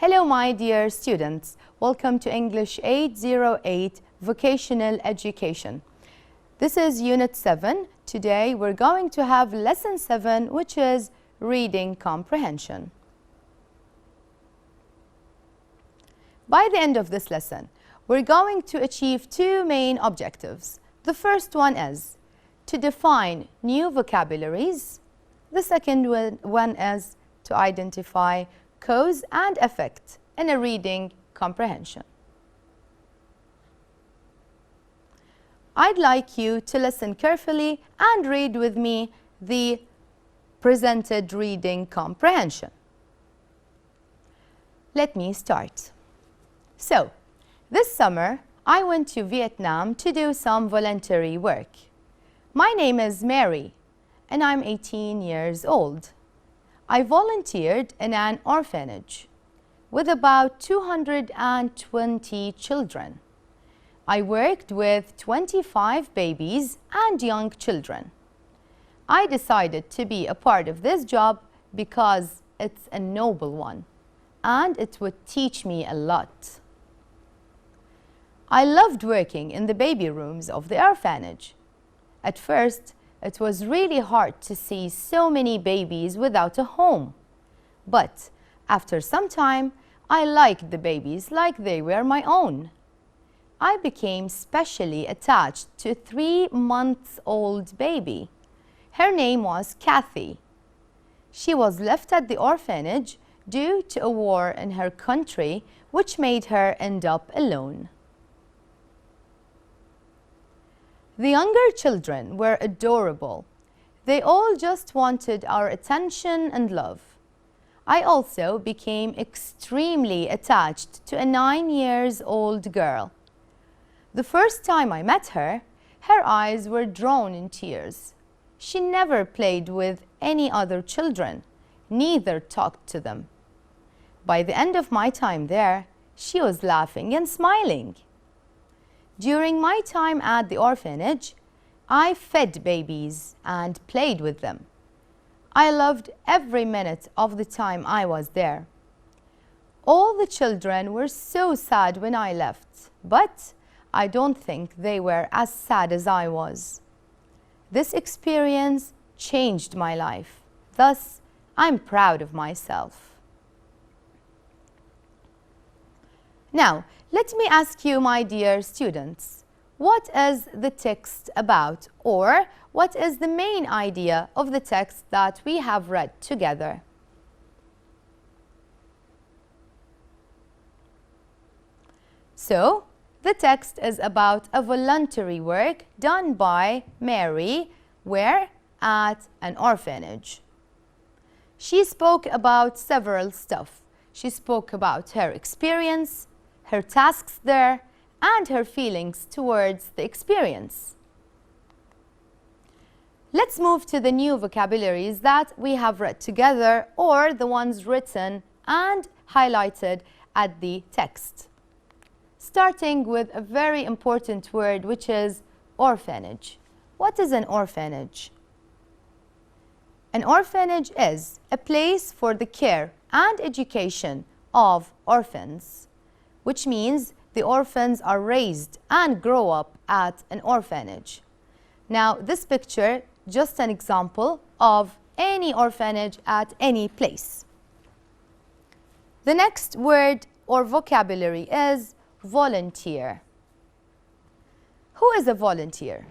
Hello, my dear students. Welcome to English 808 Vocational Education. This is Unit 7. Today, we're going to have Lesson 7, which is Reading Comprehension. By the end of this lesson, we're going to achieve two main objectives. The first one is to define new vocabularies. The second one is to identify cause and effect in a reading comprehension. I'd like you to listen carefully and read with me the presented reading comprehension. Let me start. So, this summer, I went to Vietnam to do some voluntary work. My name is Mary, and I'm 18 years old. I volunteered in an orphanage with about 220 children. I worked with 25 babies and young children. I decided to be a part of this job because it's a noble one, and it would teach me a lot. I loved working in the baby rooms of the orphanage. At first, it was really hard to see so many babies without a home. But after some time, I liked the babies like they were my own. I became specially attached to a 3-month-old baby. Her name was Kathy. She was left at the orphanage due to a war in her country, which made her end up alone. The younger children were adorable. They all just wanted our attention and love. I also became extremely attached to a 9-year-old girl. The first time I met her, her eyes were drawn in tears. She never played with any other children, neither talked to them. By the end of my time there, she was laughing and smiling. During my time at the orphanage, I fed babies and played with them. I loved every minute of the time I was there. All the children were so sad when I left, but I don't think they were as sad as I was. This experience changed my life. Thus, I'm proud of myself. Now, let me ask you, my dear students, what is the text about, or what is the main idea of the text that we have read together? So, the text is about a voluntary work done by Mary, where? At an orphanage. She spoke about several stuff. She spoke about her experience, her tasks there, and her feelings towards the experience. Let's move to the new vocabularies that we have read together, or the ones written and highlighted at the text. Starting with a very important word, which is orphanage. What is an orphanage? An orphanage is a place for the care and education of orphans, which means the orphans are raised and grow up at an orphanage. Now, this picture, just an example of any orphanage at any place. The next word or vocabulary is volunteer. Who is a volunteer?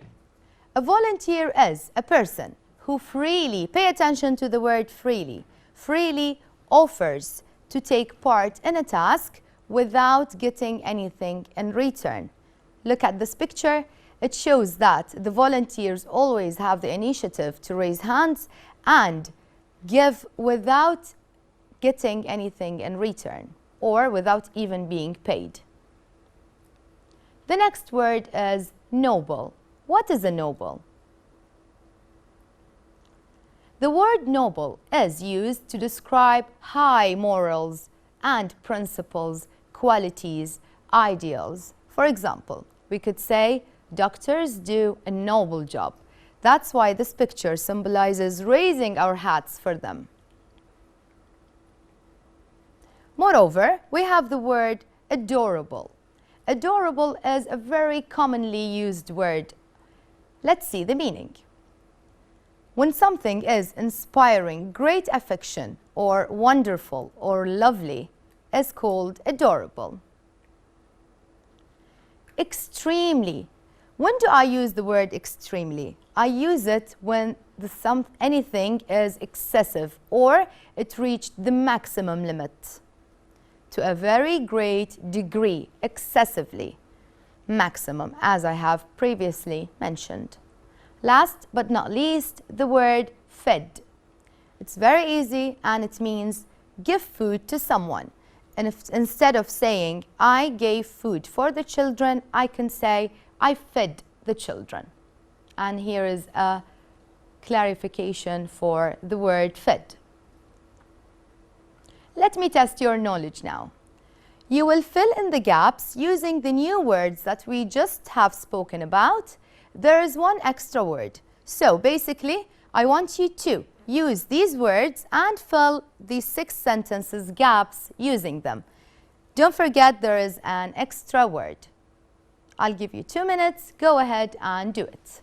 A volunteer is a person who freely, pay attention to the word freely offers to take part in a task without getting anything in return. Look at this picture. It shows that the volunteers always have the initiative to raise hands and give without getting anything in return, or without even being paid. The next word is noble. What is a noble? The word noble is used to describe high morals and principles, qualities, ideals. For example, we could say doctors do a noble job. That's why this picture symbolizes raising our hats for them. Moreover, we have the word adorable. Adorable is a very commonly used word. Let's see the meaning. When something is inspiring great affection or wonderful or lovely, is called adorable. Extremely. When do I use the word extremely? I use it when anything is excessive or it reached the maximum limit. To a very great degree, excessively. Maximum, as I have previously mentioned. Last but not least, the word fed. It's very easy and it means give food to someone. And if instead of saying I gave food for the children, I can say I fed the children. And here is a clarification for the word fed. Let me test your knowledge now. You will fill in the gaps using the new words that we just have spoken about. There is one extra word. So basically, I want you to use these words and fill these 6 sentences gaps using them. Don't forget there is an extra word. I'll give you 2 minutes. Go ahead and do it.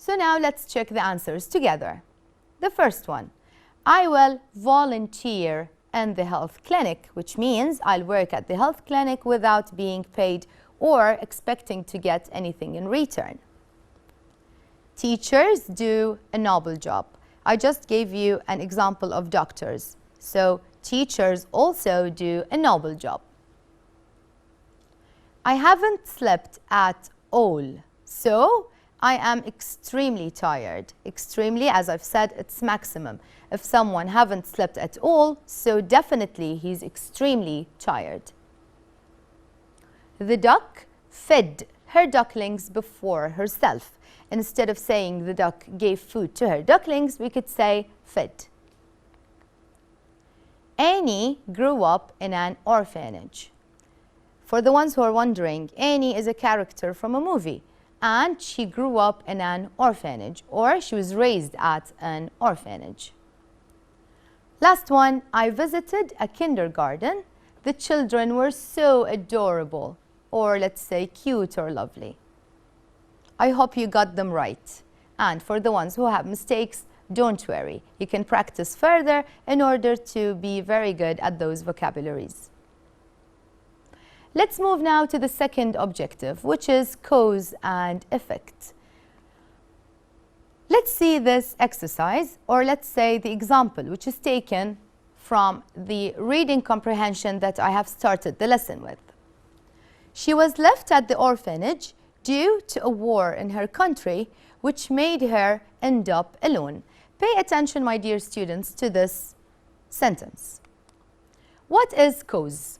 So now let's check the answers together. The first one, I will volunteer in the health clinic, which means I'll work at the health clinic without being paid or expecting to get anything in return. Teachers do a noble job. I just gave you an example of doctors. So teachers also do a noble job. I haven't slept at all. So I am extremely tired. Extremely, as I've said, it's maximum. If someone haven't slept at all, so definitely he's extremely tired. The duck fed her ducklings before herself. Instead of saying the duck gave food to her ducklings, we could say fed. Annie grew up in an orphanage. For the ones who are wondering, Annie is a character from a movie. And she grew up in an orphanage, or she was raised at an orphanage. Last one, I visited a kindergarten. The children were so adorable, or let's say cute or lovely. I hope you got them right. And for the ones who have mistakes, don't worry. You can practice further in order to be very good at those vocabularies. Let's move now to the second objective, which is cause and effect. Let's see this exercise, or let's say the example, which is taken from the reading comprehension that I have started the lesson with. She was left at the orphanage due to a war in her country, which made her end up alone. Pay attention, my dear students, to this sentence. What is cause?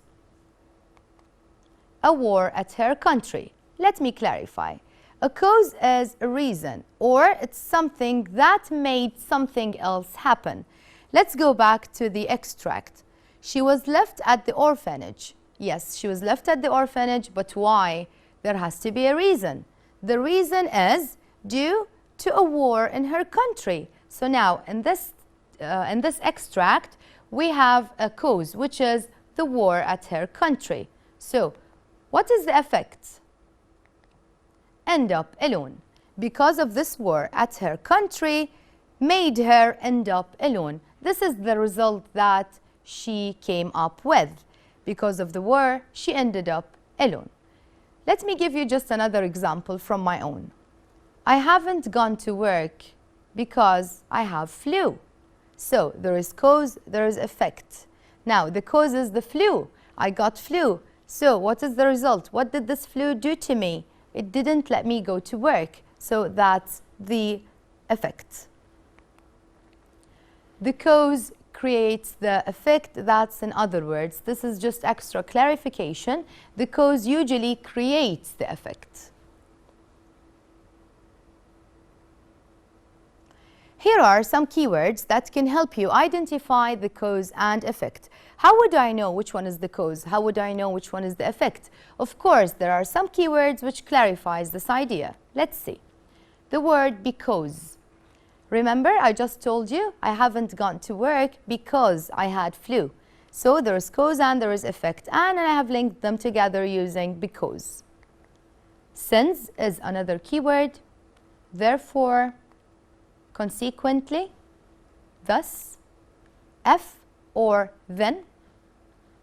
A war at her country. Let me clarify. A cause is a reason, or it's something that made something else happen. Let's go back to the extract. She was left at the orphanage. Yes, she was left at the orphanage, but why? There has to be a reason. The reason is due to a war in her country. So now, in this extract, we have a cause, which is the war at her country. So, what is the effect? End up alone. Because of this war at her country, made her end up alone. This is the result that she came up with. Because of the war, she ended up alone. Let me give you just another example from my own. I haven't gone to work because I have flu. So there is cause, there is effect. Now the cause is the flu. I got flu. So what is the result? What did this flu do to me? It didn't let me go to work. So that's the effect. The cause creates the effect. That's in other words. This is just extra clarification. The cause usually creates the effect. Here are some keywords that can help you identify the cause and effect. How would I know which one is the cause? How would I know which one is the effect? Of course, there are some keywords which clarifies this idea. Let's see. The word because. Remember, I just told you I haven't gone to work because I had flu. So there is cause and there is effect, and I have linked them together using because. Since is another keyword. Therefore, consequently, thus, if or then,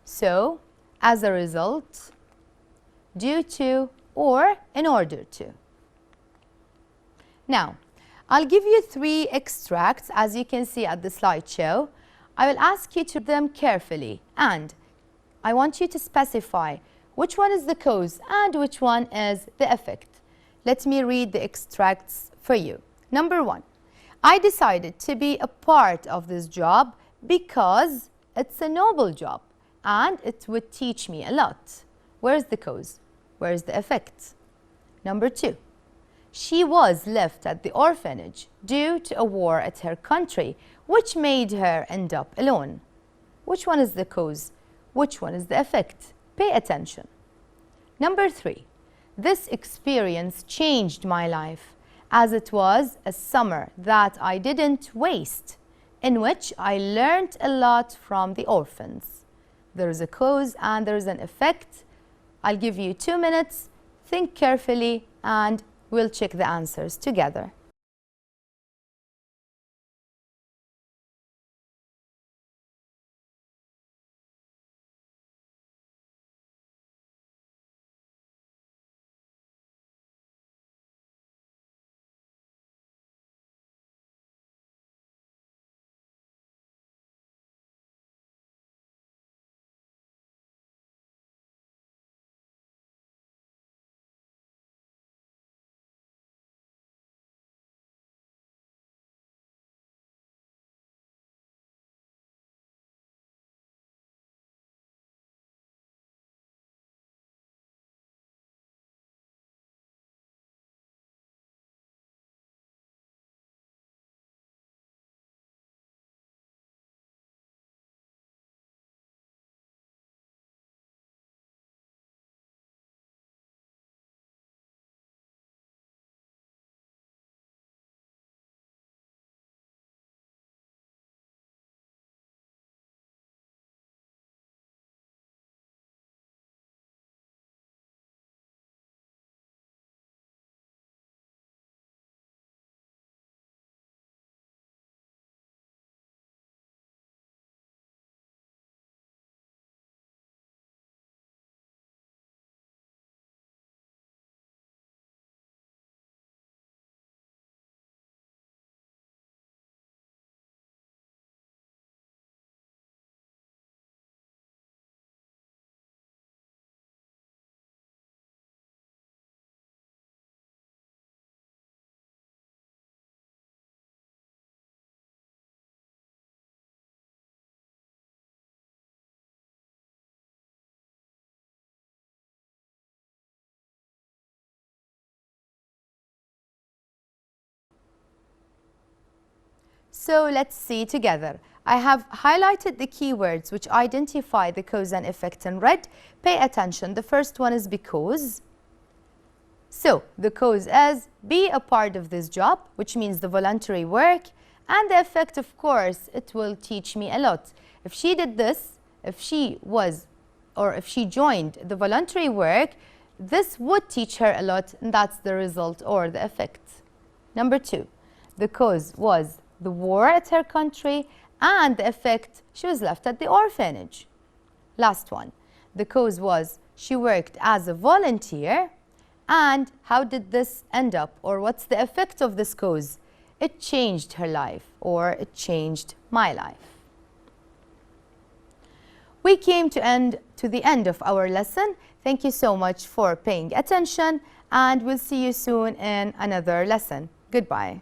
so, as a result, due to, or in order to. Now, I'll give you 3 extracts, as you can see at the slideshow. I will ask you to read them carefully, and I want you to specify which one is the cause and which one is the effect. Let me read the extracts for you. Number 1. I decided to be a part of this job because it's a noble job and it would teach me a lot. Where's the cause? Where's the effect? Number 2. She was left at the orphanage due to a war at her country, which made her end up alone. Which one is the cause? Which one is the effect? Pay attention. Number 3. This experience changed my life, as it was a summer that I didn't waste, in which I learned a lot from the orphans. There's a cause and there's an effect. I'll give you 2 minutes. Think carefully and we'll check the answers together. So let's see together. I have highlighted the keywords which identify the cause and effect in red. Pay attention. The first one is because. So the cause is be a part of this job, which means the voluntary work, and the effect, of course, it will teach me a lot. If she did this, if she joined the voluntary work, this would teach her a lot, and that's the result or the effect. Number 2, the cause was the war at her country, and the effect, she was left at the orphanage. Last one, the cause was she worked as a volunteer, and how did this end up, or what's the effect of this cause? It changed her life, or it changed my life. We came to the end of our lesson. Thank you so much for paying attention, and we'll see you soon in another lesson. Goodbye.